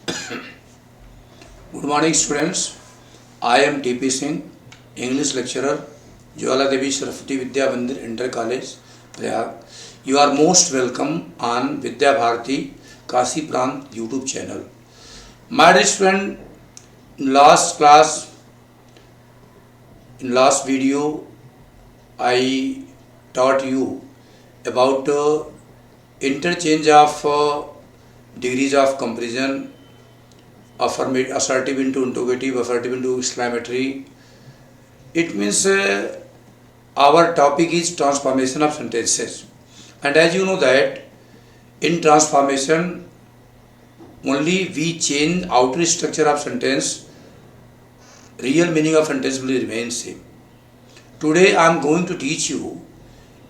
Good morning, students. I am TP Singh, English lecturer, Jwala Devi Saraswati Vidya Mandir Inter College, Prayag. You are most welcome on Vidya Bharti Kashi Prant YouTube channel. My dear student, in last video, I taught you about interchange of degrees of comparison, assertive into interrogative, assertive into exclamatory. It means our topic is transformation of sentences, and as you know that in transformation only we change outer structure of sentence, real meaning of sentence will remain same. Today I am going to teach you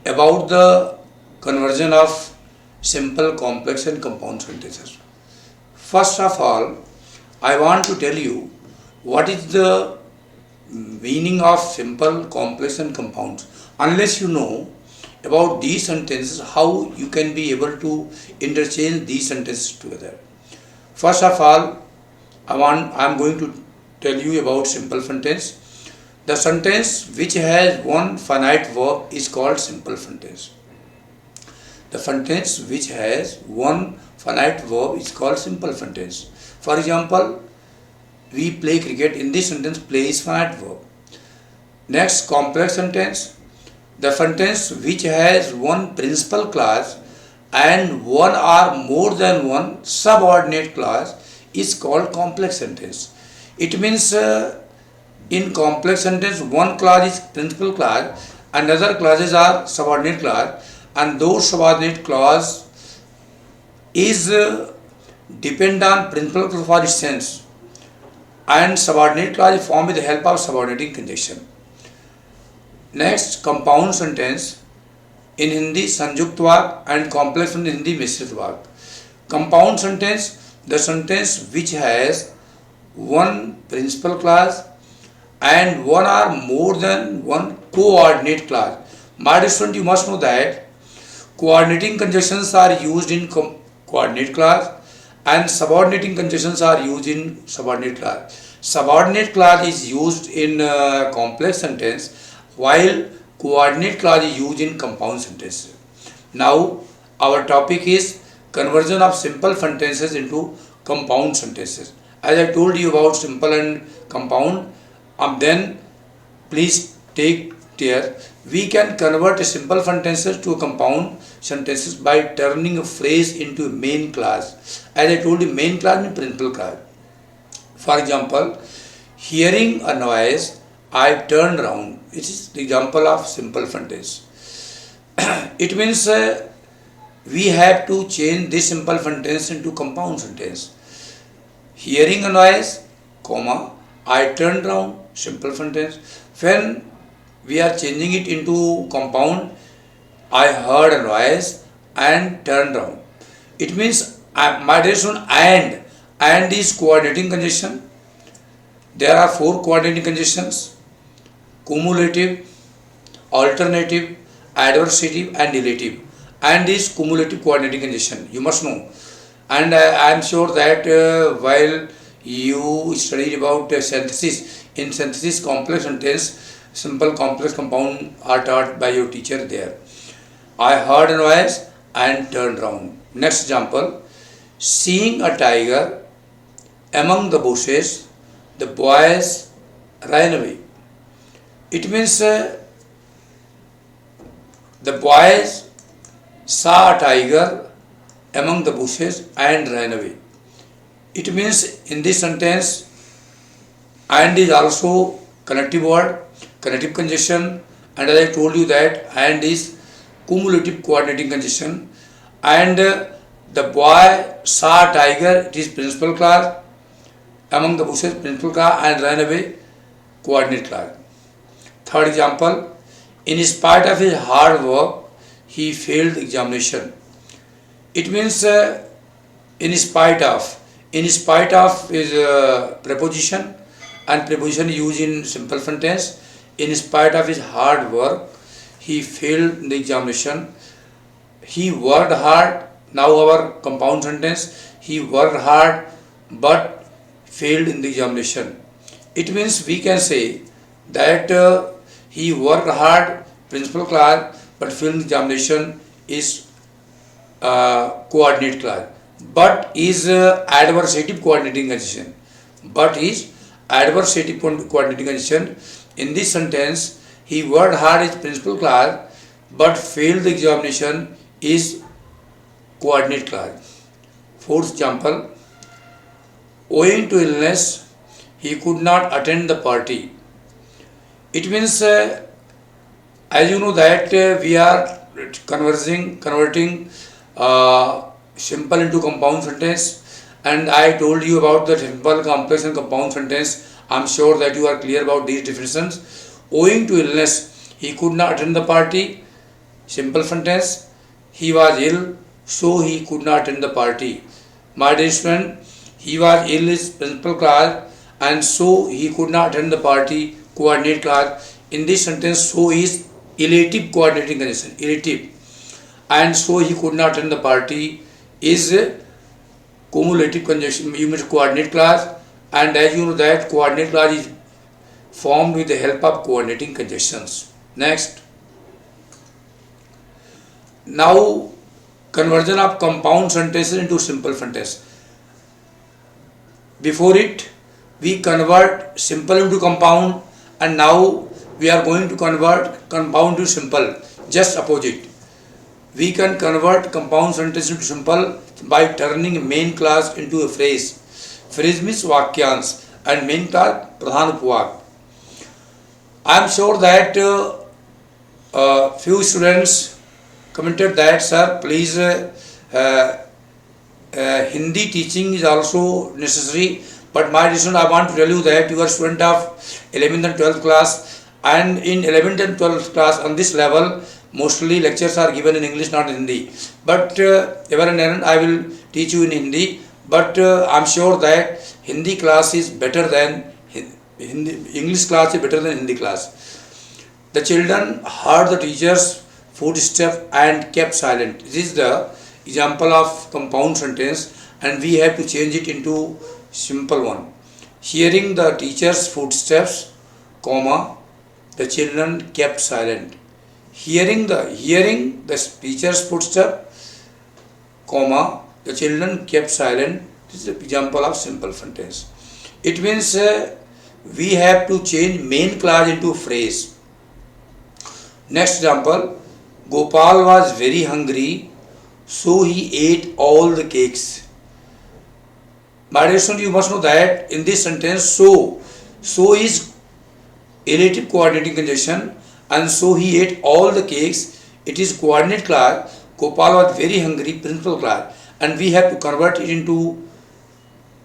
about the conversion of simple, complex and compound sentences. First of all, I want to tell you what is the meaning of simple, complex and compounds. Unless you know about these sentences, how you can be able to interchange these sentences together. First of all, I am going to tell you about simple sentence. The sentence which has one finite verb is called simple sentence. The sentence which has one finite verb is called simple sentence. For example, we play cricket. In this sentence, play is finite verb. Next, complex sentence. The sentence which has one principal clause and one or more than one subordinate clause is called complex sentence. It means in complex sentence, one clause is principal clause and other clauses are subordinate clause, and those subordinate clause is depend on principal clause for its sense, and subordinate clause is formed with the help of subordinating conjunction. Next, compound sentence. In Hindi, संयुक्त वाक्य and complex in Hindi, मिश्रित वाक्य. Compound sentence, the sentence which has one principal clause and one or more than one coordinate clause. My dear student, you must know that coordinating conjunctions are used in coordinate clause and subordinating conjunctions are used in subordinate clause. Subordinate clause is used in complex sentence, while coordinate clause is used in compound sentences. Now, our topic is conversion of simple sentences into compound sentences. As I told you about simple and compound, then please take care. We can convert a simple sentences to a compound sentences by turning a phrase into a main clause. As I told you, main clause means principal clause. For example, hearing a noise, I turned round. It is the example of simple sentence. It means we have to change this simple sentence into compound sentence. Hearing a noise, comma, I turned round, simple sentence. When we are changing it into compound, I heard a noise and turned round. It means my dear student, and is coordinating conjunction. There are 4 coordinating conjunctions: cumulative, alternative, adversative and relative. And is cumulative coordinating conjunction, you must know. And I am sure that while you studied about synthesis, in synthesis complex sentence, simple, complex, compound are taught by your teacher there. I heard a noise and turned round. Next example, seeing a tiger among the bushes, the boys ran away. It means the boys saw a tiger among the bushes and ran away. It means in this sentence, and is also connective word, connective conjunction, and as I told you that and is cumulative coordinating conjunction. And the boy saw a tiger, it is principal clause, among the bushes principal clause, and ran away coordinate clause. Third example, in spite of his hard work, he failed the examination. It means in spite of is preposition, and preposition used in simple sentence. In spite of his hard work, he failed the examination. He worked hard. Now our compound sentence, he worked hard but failed in the examination. It means we can say that he worked hard, principal class, but failed in the examination is coordinate class, but is adversative coordinating condition. But is adversative coordinating condition. In this sentence, he worked hard his principal class, but failed the examination is coordinate class. Fourth example, owing to illness, he could not attend the party. It means, as you know that we are converting simple into compound sentence, and I told you about the simple, complex and compound sentence. I am sure that you are clear about these definitions. Owing to illness, he could not attend the party. Simple sentence. He was ill, so he could not attend the party. My dear student, he was ill is principal class, and so he could not attend the party, coordinate class. In this sentence, so is elative coordinating condition, elative, and so he could not attend the party is cumulative conjunction, you mean coordinate class, and as you know that coordinate class is formed with the help of coordinating conjunctions. Next, now conversion of compound sentences into simple sentence. Before it, we convert simple into compound, and now we are going to convert compound to simple, just opposite. We can convert compound sentence into simple by turning main class into a phrase. Phrase means vakyans and main class pradhan upvak. I am sure that few students commented that, sir, please Hindi teaching is also necessary. But my reason, I want to tell you that you are student of 11th and 12th class, and in 11th and 12th class on this level, mostly lectures are given in English, not in Hindi. But ever and ever I will teach you in Hindi. But I am sure that Hindi class is better than English class is better than Hindi class. The children heard the teacher's footstep and kept silent. This is the example of compound sentence, and we have to change it into simple one. Hearing the teacher's footsteps, comma, the children kept silent. Hearing the teacher's footstep, comma, the children kept silent. This is an example of simple sentence. It means we have to change main clause into phrase. Next example, Gopal was very hungry, so he ate all the cakes. My dear student, you must know that in this sentence, so is relative coordinating conjunction, and so he ate all the cakes. It is coordinate class. Gopal was very hungry, principal class, and we have to convert it into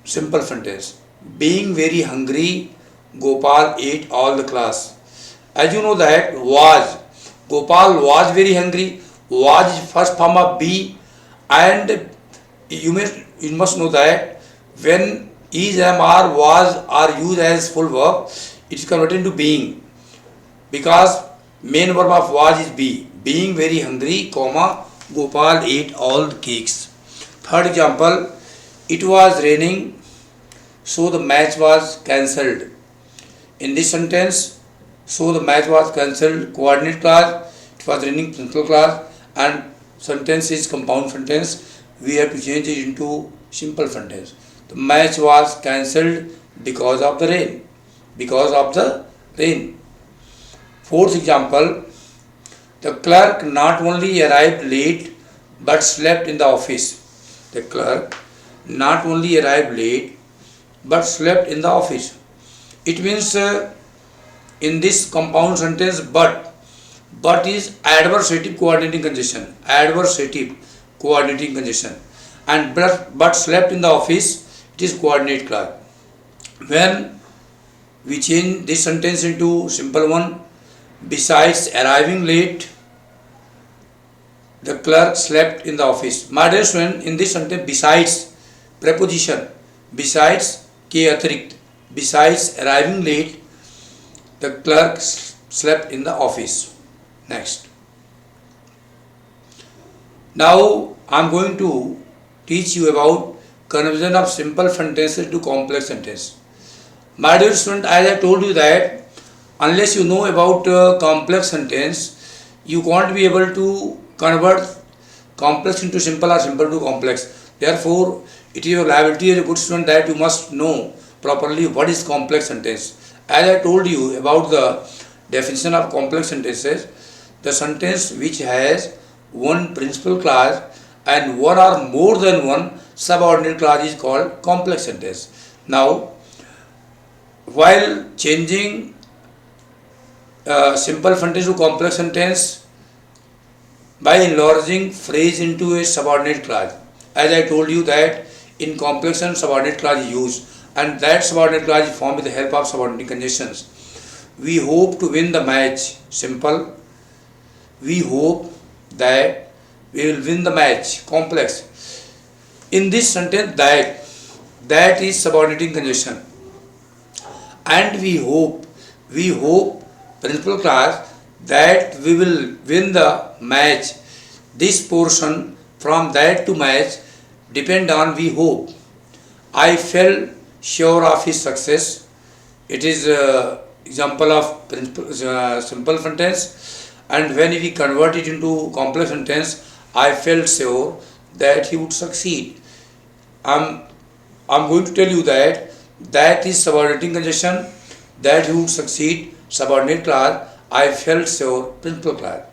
simple sentence. Being very hungry, Gopal ate all the class. As you know that Gopal was very hungry. Was is first form of be, and you must know that when is, am, are, was are used as full verb, it is converted into being, because main verb of was is be. Being very hungry, comma, Gopal ate all the cakes. Third example, it was raining, so the match was cancelled. In this sentence, so the match was cancelled, coordinate class, it was raining, principal class, and sentence is compound sentence. We have to change it into simple sentence. The match was cancelled because of the rain. Because of the rain. Fourth example, the clerk not only arrived late but slept in the office. The clerk not only arrived late but slept in the office. It means in this compound sentence, but is adversative coordinating conjunction. Adversative coordinating conjunction. And but slept in the office, it is coordinate clause. When we change this sentence into simple one, besides arriving late, the clerk slept in the office. My dear student, in this sentence, besides preposition, besides ke atirikt, besides arriving late, the clerk slept in the office. Next. Now I am going to teach you about conversion of simple sentences to complex sentence. My dear student, as I told you that unless you know about complex sentence, you can't be able to convert complex into simple or simple to complex. Therefore, it is your liability as a good student that you must know properly what is complex sentence. As I told you about the definition of complex sentences, the sentence which has one principal clause and one or more than one subordinate clause is called complex sentence. Now, while changing simple sentence to complex sentence by enlarging phrase into a subordinate clause, as I told you that in complex and subordinate clause is used, and that subordinate clause is formed with the help of subordinate conjunctions. We hope to win the match. Simple. We hope that we will win the match. Complex. In this sentence, that is subordinating conjunction. And we hope principal clause that we will win the match. This portion from that to match depend on we hope. I felt sure of his success. It is example of simple sentence, and when we convert it into complex sentence, I felt sure that he would succeed. I'm going to tell you that is subordinating conjunction, that he would succeed, subordinate clause, I felt sure, principal clause.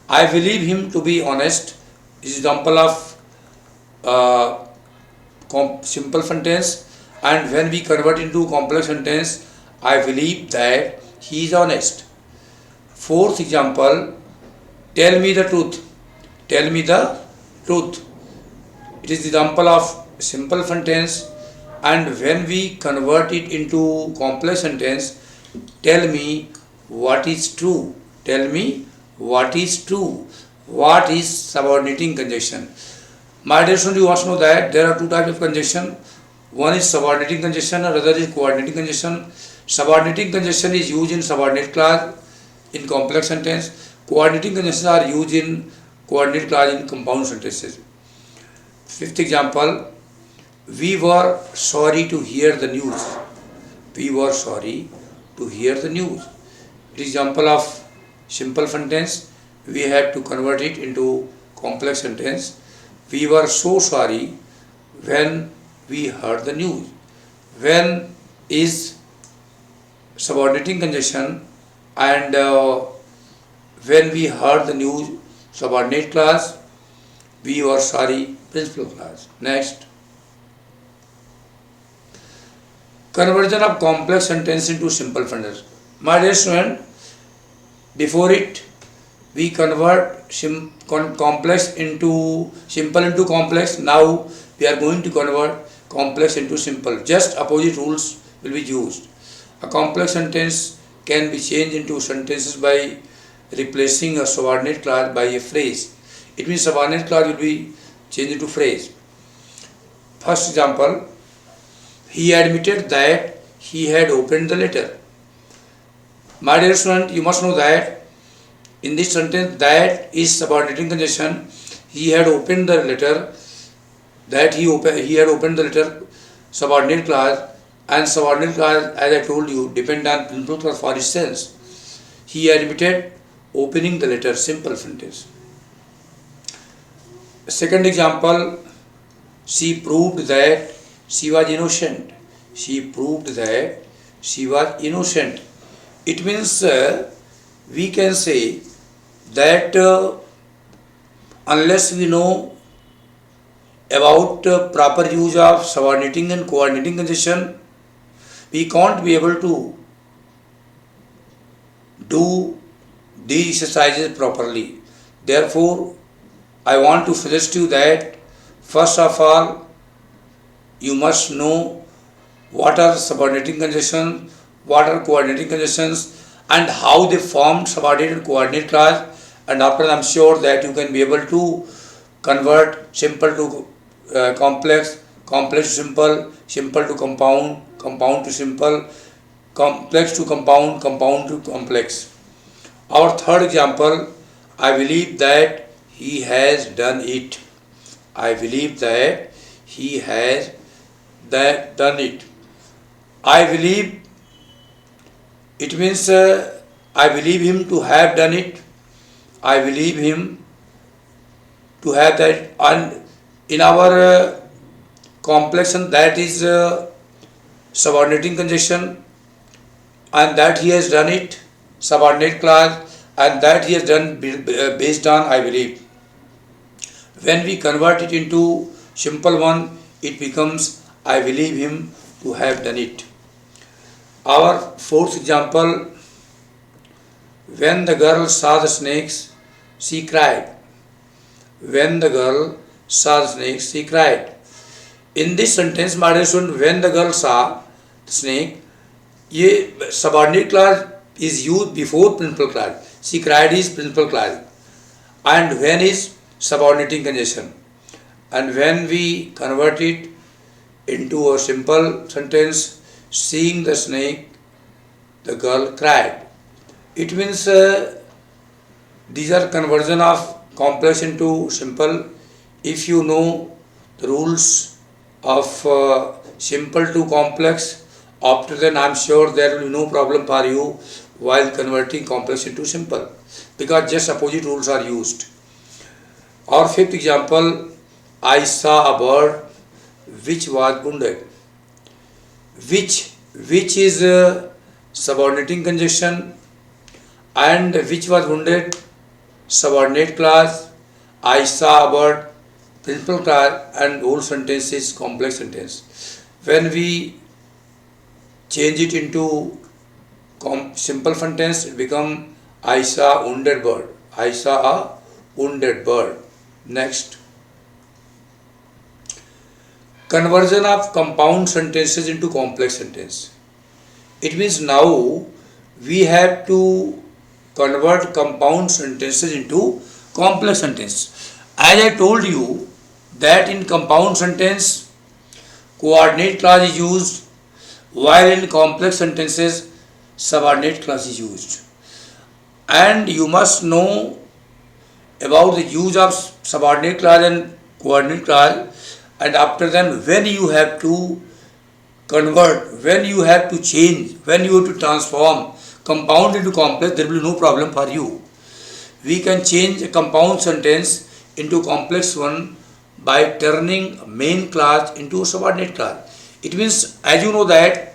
I believe him to be honest is example of simple sentence, and when we convert into complex sentence, I believe that he is honest. Fourth example, tell me the truth. Tell me the truth. It is the example of simple sentence, and when we convert it into complex sentence, tell me what is true. Tell me what is true. What is subordinating conjunction? My dear student, you must know that there are two types of conjunction. One is subordinating conjunction and other is coordinating conjunction. Subordinating conjunction is used in subordinate clause in complex sentence. Coordinating conjunctions are used in coordinate clause in compound sentences. Fifth example, we were sorry to hear the news. We were sorry to hear the news. It is example of simple sentence. We have to convert it into complex sentence. We were so sorry when we heard the news. When is subordinating conjunction, and when we heard the news, subordinate clause. We were sorry, principal clause. Next, conversion of complex sentence into simple sentence. My dear student, before it we convert complex into simple into complex. Now we are going to convert complex into simple. Just opposite rules will be used. A complex sentence can be changed into sentences by replacing a subordinate clause by a phrase. It means subordinate clause will be changed into phrase. First example, he admitted that he had opened the letter. My dear student, you must know that in this sentence, that is subordinating conjunction. He had opened the letter. That he had opened the letter, subordinate clause, and subordinate clause, as I told you, depend on principal clause for its sense. He admitted opening the letter, simple sentence. Second example, she proved that she was innocent. She proved that she was innocent. It means we can say that unless we know about proper use of subordinating and coordinating conjunction, we can't be able to do these exercises properly. Therefore, I want to suggest you that first of all, you must know what are subordinating conjunctions, what are coordinating conjunctions, and how they form subordinate and coordinate clause. And after that, I am sure that you can be able to convert simple to complex, complex to simple, simple to compound, compound to simple, complex to compound, compound to complex. Our third example, I believe that he has done it. I believe that he has that done it. I believe it means I believe him to have done it. I believe him to have that. And in our complexion, that is subordinating conjunction, and that he has done it, subordinate clause, and that he has done based on I believe. When we convert it into simple one, it becomes I believe him to have done it. Our fourth example, when the girl saw the snakes, she cried. When the girl saw the snakes, she cried. In this sentence, my dear student, when the girl saw the snake, ये subordinate clause is used before principal clause. She cried is principal clause, and when is subordinating conjunction. And when we convert it into a simple sentence, seeing the snake, the girl cried. It means these are conversion of complex into simple. If you know the rules of simple to complex, after then I am sure there will be no problem for you while converting complex into simple, because just opposite rules are used. Our fifth example, I saw a bird which was wounded. Which is subordinating conjunction, and which was wounded subordinate clause. I saw a bird principal clause, and whole sentence is complex sentence. When we change it into simple sentence, it become I saw a wounded bird. I saw a wounded bird. Next, conversion of compound sentences into complex sentence. It means now we have to convert compound sentences into complex sentence. As I told you that in compound sentence coordinate clause is used, while in complex sentences subordinate clause is used. And you must know about the use of subordinate clause and coordinate clause, and after then when you have to convert, when you have to change, when you have to transform compound into complex, there will be no problem for you. We can change a compound sentence into complex one by turning main clause into a subordinate clause. It means, as you know that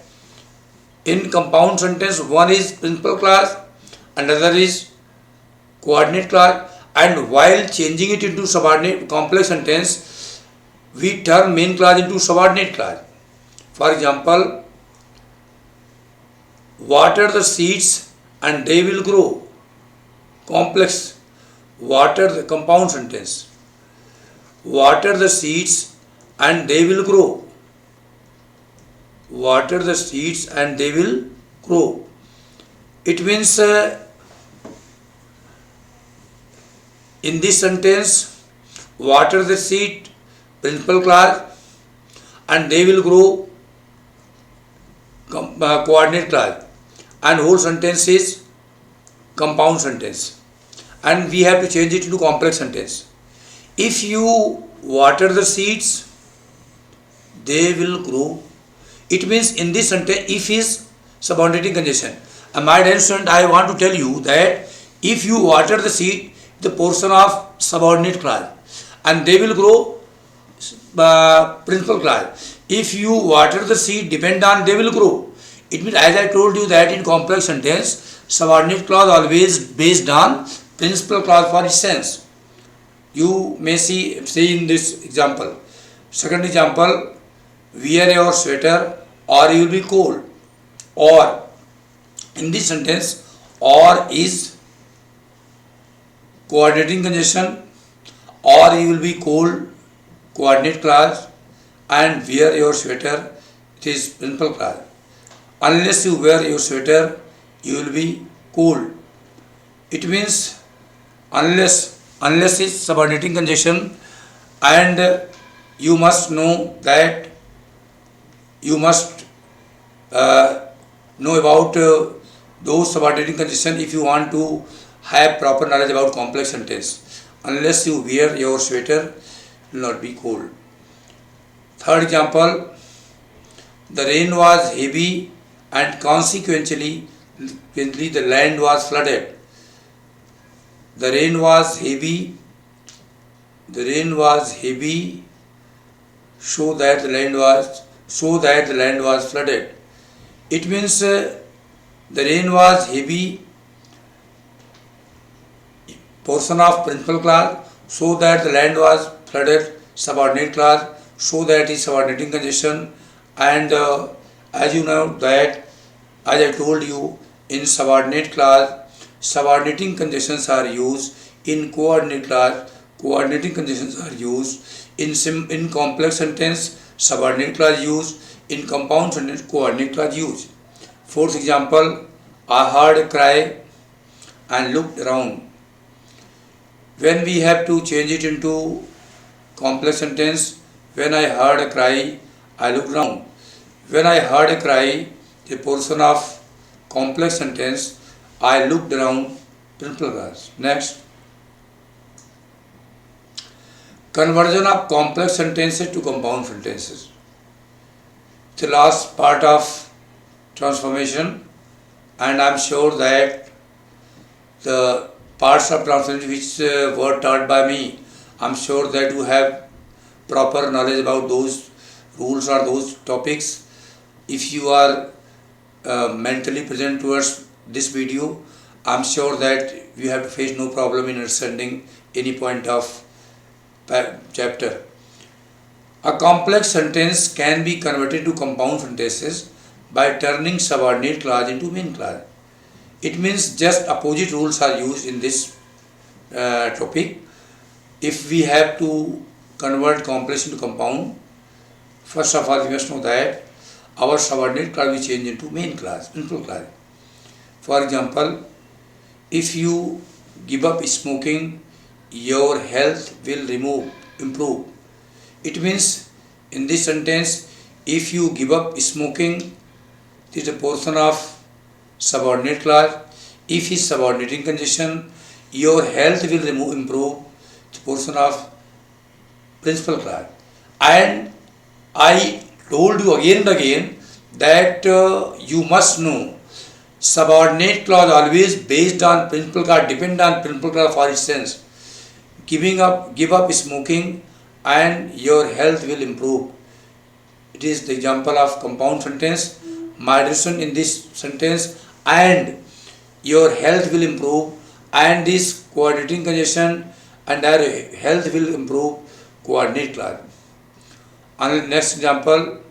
in compound sentence one is principal clause, another is coordinate clause, and while changing it into subordinate complex sentence, we turn main clause into subordinate clause. For example, water the seeds and they will grow. Complex. Water the compound sentence. Water the seeds and they will grow. Water the seeds and they will grow. It means in this sentence, water the seed, principal clause, and they will grow, coordinate clause, and whole sentence is compound sentence, and we have to change it into complex sentence. If you water the seeds, they will grow. It means in this sentence, if is subordinating conjunction. And my dear student, I want to tell you that if you water the seed, the portion of subordinate clause, and they will grow, principal clause. If you water the seed, depend on they will grow. It means, as I told you that in complex sentence, subordinate clause always based on principal clause for instance. You may see in this example. Second example, wear your sweater or you will be cold. Or in this sentence, or is coordinating conjunction, or you will be cold, coordinate clause, and wear your sweater, it is principal clause. Unless you wear your sweater, you will be cold. It means unless is subordinating conjunction, and you must know that you must know about those subordinating conjunction if you want to have proper knowledge about complex sentence. Unless you wear your sweater, you will not be cold. Third example, the rain was heavy and consequently the land was flooded. The rain was heavy. The rain was heavy, so that the land was flooded. It means the rain was heavy, portion of principal clause, so that the land was flooded, subordinate clause, so that is subordinating conjunction. And as you know that, as I told you, in subordinate clause, subordinating conjunctions are used. In coordinate clause, coordinating conjunctions are used. In complex sentence, subordinate clause used. In compound sentence, coordinate clause used. Fourth example, I heard a cry and looked around. When we have to change it into complex sentence, when I heard a cry, I looked around. When I heard a cry, the portion of complex sentence, I looked around, principal clause. Next, conversion of complex sentences to compound sentences. The last part of transformation, and I am sure that the parts of transformation which were taught by me, I am sure that you have proper knowledge about those rules or those topics. If you are mentally present towards this video, I am sure that you have to face no problem in understanding any point of chapter. A complex sentence can be converted to compound sentences by turning subordinate clause into main clause. It means just opposite rules are used in this topic. If we have to convert complex into compound, first of all we must know that our subordinate clause will change into main clause, principal clause. For example, if you give up smoking, your health will improve. It means in this sentence, if you give up smoking, this is a portion of subordinate clause. If is subordinating conjunction, your health will improve, the portion of principal clause. And I told you again and again that you must know subordinate clause always based on principal clause, depend on principal clause for its sense. Give up smoking and your health will improve. It is the example of compound sentence. Moderation in this sentence and your health will improve, and this coordinating conjunction and our health will improve, coordinate clause. Next example,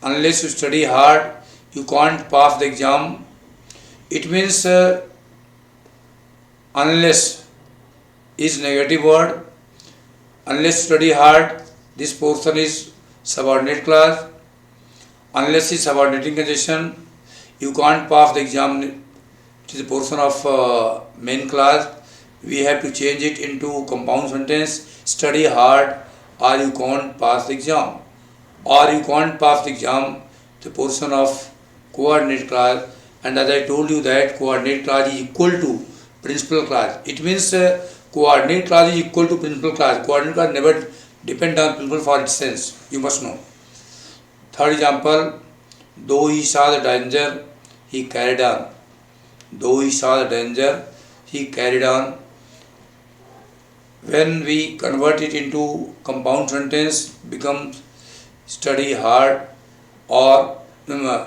unless you study hard, you can't pass the exam. It means unless is negative word. Unless study hard, this portion is subordinate clause. Unless is subordinating conjunction, you can't pass the exam. It is a portion of main clause. We have to change it into compound sentence. Study hard or you can't pass the exam. Or you can't pass the exam, the portion of coordinate clause. And as I told you that coordinate clause is equal to principal clause. It means coordinate clause is equal to principal clause. Coordinate clause never depend on principal for its sense. You must know. Third example, though he saw the danger, he carried on. Though he saw the danger, he carried on. When we convert it into compound sentence, becomes study hard, or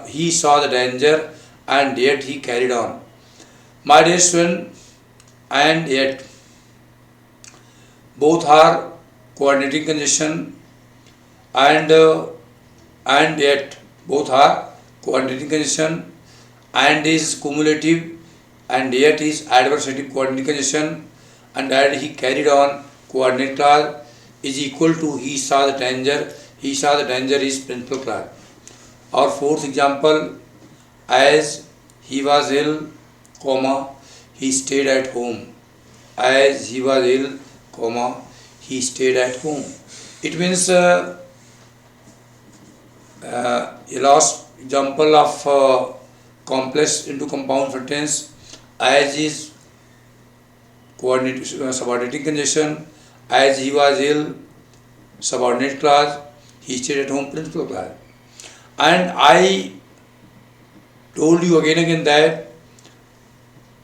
he saw the danger and yet he carried on. My dear student, and yet, both are coordinating conjunction, and yet both are coordinating conjunction, and is cumulative, and yet is adversative coordinating conjunction, and that he carried on, coordinate clause, is equal to he saw the danger. He saw the danger is principal clause. Our fourth example, as he was ill, comma, he stayed at home. As he was ill, comma, he stayed at home. It means a last example of complex into compound sentence. As is subordinating conjunction. As he was ill, subordinate clause. he stayed at home principal class. And I told you again and again that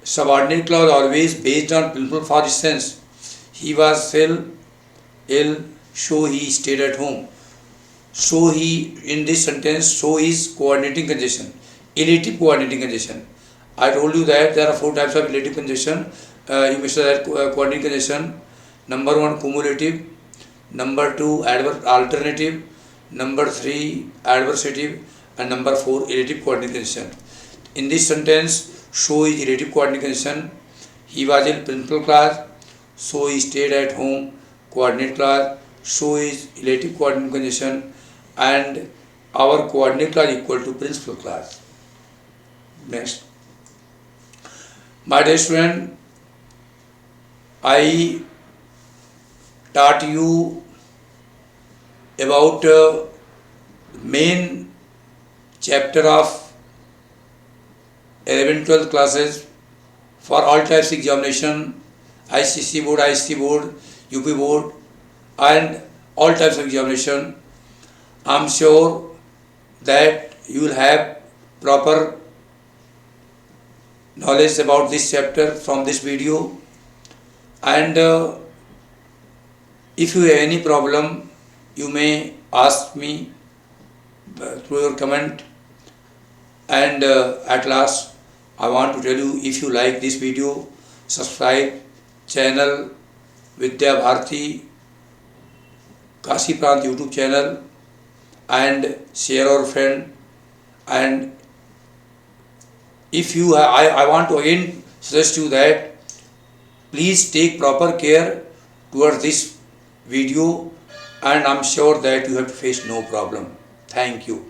subordinate clause always based on principal for instance. He was ill, so he stayed at home. So he, in this sentence, so is coordinating conjunction, relative coordinating conjunction. I told you that there are four types of relative conjunction. You must know that coordinating conjunction. Number one, cumulative. Number two, alternative. Number three, adversative. And number four, relative coordinating conjunction. In this sentence, so is relative coordinating conjunction. He was in principal class, so he stayed at home. Coordinate class, so is relative coordinating conjunction, and our coordinate class equal to principal class. Next, my dear student, I taught you about main chapter of 11th-12th classes for all types examination, ICC board, ICC board, UP board, and all types of examination. I am sure that you will have proper knowledge about this chapter from this video, and if you have any problem, you may ask me through your comment. And at last, I want to tell you, if you like this video, subscribe channel Vidya Bharti Kashi Prant YouTube channel and share our friend. And if you I want to again suggest you that please take proper care towards this video, and I'm sure that you have to face no problem. Thank you.